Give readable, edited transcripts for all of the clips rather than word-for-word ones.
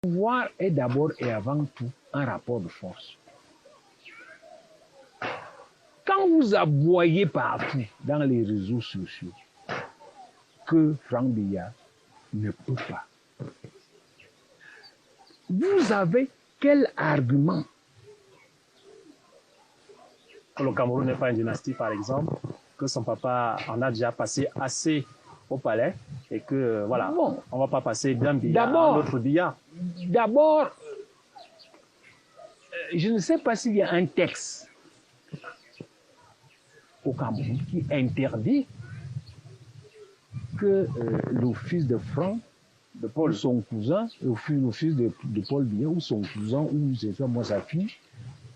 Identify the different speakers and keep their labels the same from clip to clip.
Speaker 1: Le pouvoir est d'abord et avant tout un rapport de force. Quand vous aboyez partout dans les réseaux sociaux que Franck Biya ne peut pas, vous avez quel argument?
Speaker 2: Le Cameroun n'est pas une dynastie, par exemple, que son papa en a déjà passé assez au palais et que, voilà, bon, on ne va pas passer d'un Biya à un autre Biya.
Speaker 1: D'abord, je ne sais pas s'il y a un texte au Cameroun qui interdit que le fils de Franck, de Paul, son cousin, le fils de Paul Biya, ou son cousin, ou moi sa fille,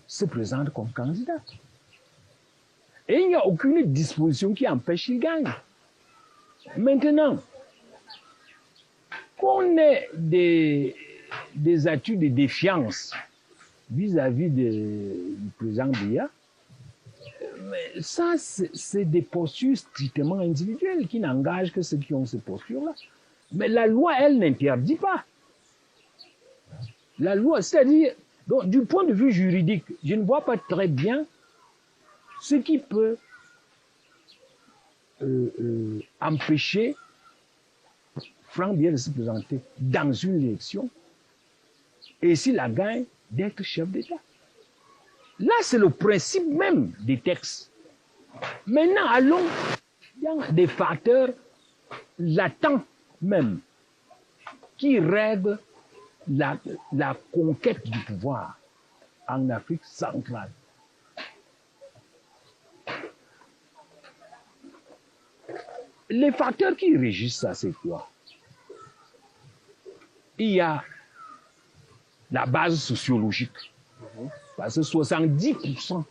Speaker 1: se présente comme candidat. Et il n'y a aucune disposition qui empêche qu'il gagne. Maintenant, qu'on ait des attitudes de défiance vis-à-vis du président Biya, ça, c'est des postures strictement individuelles qui n'engagent que ceux qui ont ces postures-là. Mais la loi, elle, n'interdit pas. La loi, c'est-à-dire, du point de vue juridique, je ne vois pas très bien ce qui peut empêcher Franck Biya de se présenter dans une élection et s'il la gagne, d'être chef d'État. Là, c'est le principe même des textes. Maintenant, allons dans des facteurs latents même qui règlent la conquête du pouvoir en Afrique centrale. Les facteurs qui régissent ça, c'est quoi? Il y a la base sociologique. Parce que 70%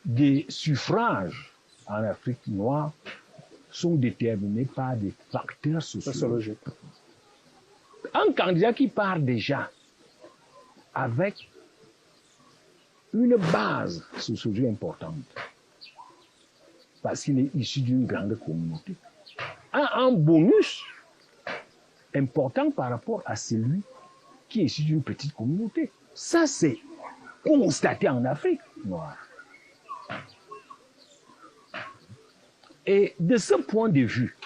Speaker 1: des suffrages en Afrique noire sont déterminés par des facteurs sociologiques. Un candidat qui part déjà avec une base sociologique importante, parce qu'il est issu d'une grande communauté, a un bonus important par rapport à celui qui est issu d'une petite communauté. Ça, c'est constaté en Afrique noire. Et de ce point de vue,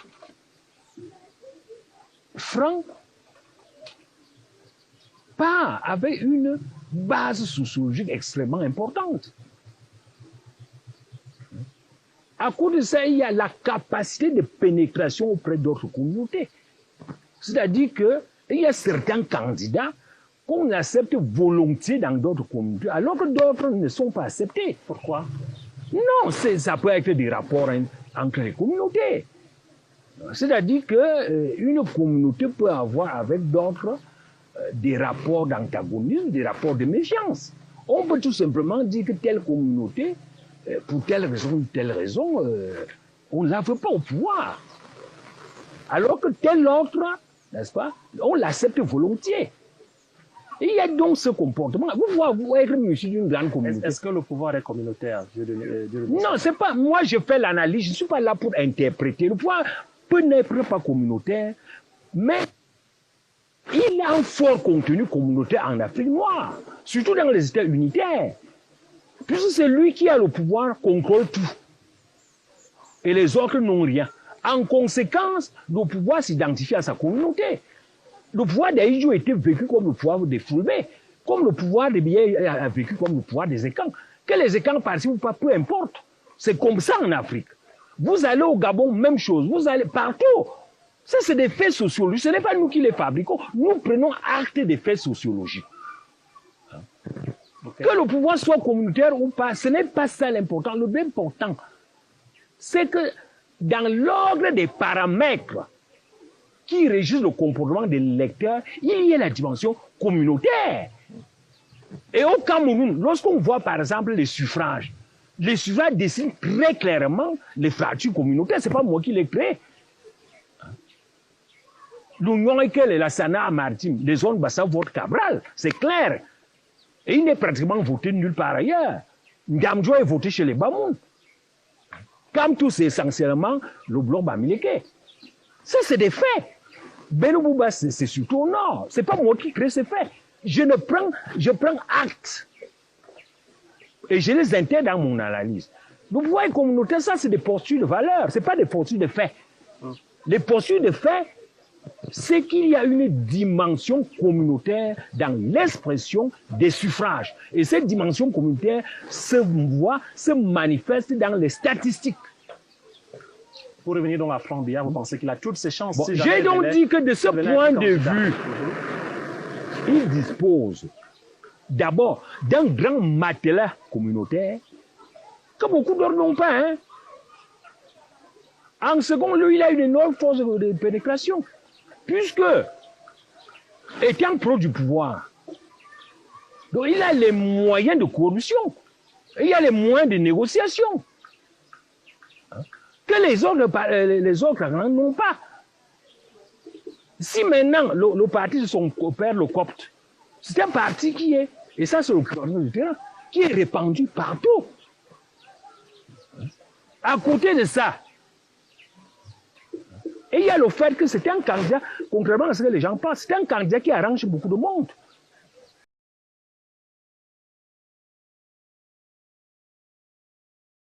Speaker 1: Franck part avec une base sociologique extrêmement importante. À cause de ça, il y a la capacité de pénétration auprès d'autres communautés. C'est-à-dire qu'il y a certains candidats qu'on accepte volontiers dans d'autres communautés, alors que d'autres ne sont pas acceptés.
Speaker 2: Pourquoi?
Speaker 1: Non, ça peut être des rapports entre les communautés. C'est-à-dire qu'une communauté peut avoir avec d'autres des rapports d'antagonisme, des rapports de méfiance. On peut tout simplement dire que telle communauté, pour telle raison ou telle raison, on ne la veut pas au pouvoir. Alors que tel autre, n'est-ce pas, on l'accepte volontiers. Et il y a donc ce comportement. Vous être monsieur d'une grande communauté.
Speaker 2: Est-ce que le pouvoir est communautaire?
Speaker 1: Non, c'est pas. Moi, je fais l'analyse. Je ne suis pas là pour interpréter. Le pouvoir peut n'être pas communautaire, mais il a un fort contenu communautaire en Afrique noire, surtout dans les États unitaires. Puisque c'est lui qui a le pouvoir, contrôle tout. Et les autres n'ont rien. En conséquence, le pouvoir s'identifie à sa communauté. Le pouvoir d'Aïdjo était vécu comme le pouvoir des Fulbé, comme le pouvoir des Biya a vécu comme le pouvoir des Ekans. Que les Ekans participent ou pas, peu importe. C'est comme ça en Afrique. Vous allez au Gabon, même chose. Vous allez partout. Ça, c'est des faits sociologiques. Ce n'est pas nous qui les fabriquons. Nous prenons acte des faits sociologiques. Okay. Que le pouvoir soit communautaire ou pas, ce n'est pas ça l'important. Le plus important, c'est que dans l'ordre des paramètres qui régissent le comportement des lecteurs, il y a la dimension communautaire. Et au Cameroun, lorsqu'on voit par exemple les suffrages dessinent très clairement les fractures communautaires. Ce n'est pas moi qui les crée. L'Union Ekel et la Sana Maritime, les zones Bassa votent Cabral, c'est clair. Et il n'est pratiquement voté nulle part ailleurs. Ngamjo est voté chez les Bamoun. Comme tout, c'est essentiellement le bloc Bamileke. Ça, c'est des faits. Beno Bouba, c'est surtout au nord. C'est pas moi qui crée ces faits. Je prends acte. Et je les intègre dans mon analyse. Vous voyez, communautaire, ça, c'est des postures de valeur. Ce n'est pas des postures de faits. Les postures de faits, c'est qu'il y a une dimension communautaire dans l'expression des suffrages. Et cette dimension communautaire se manifeste dans les statistiques.
Speaker 2: Pour revenir donc à Franck Biya, vous pensez qu'il a toutes ses chances?
Speaker 1: Bon, j'ai donc dit que de ce point de vue, il dispose d'abord d'un grand matelas communautaire que beaucoup d'autres n'ont pas. Hein. En second lieu, il a une énorme force de pénétration, puisque, étant pro du pouvoir, donc il a les moyens de corruption, il a les moyens de négociation, hein, que les autres n'ont pas. Si maintenant le parti de son père, le copte, c'est un parti qui est, et ça c'est le problème du terrain, qui est répandu partout. À côté de ça, et il y a le fait que c'est un candidat, contrairement à ce que les gens pensent, c'est un candidat qui arrange beaucoup de monde.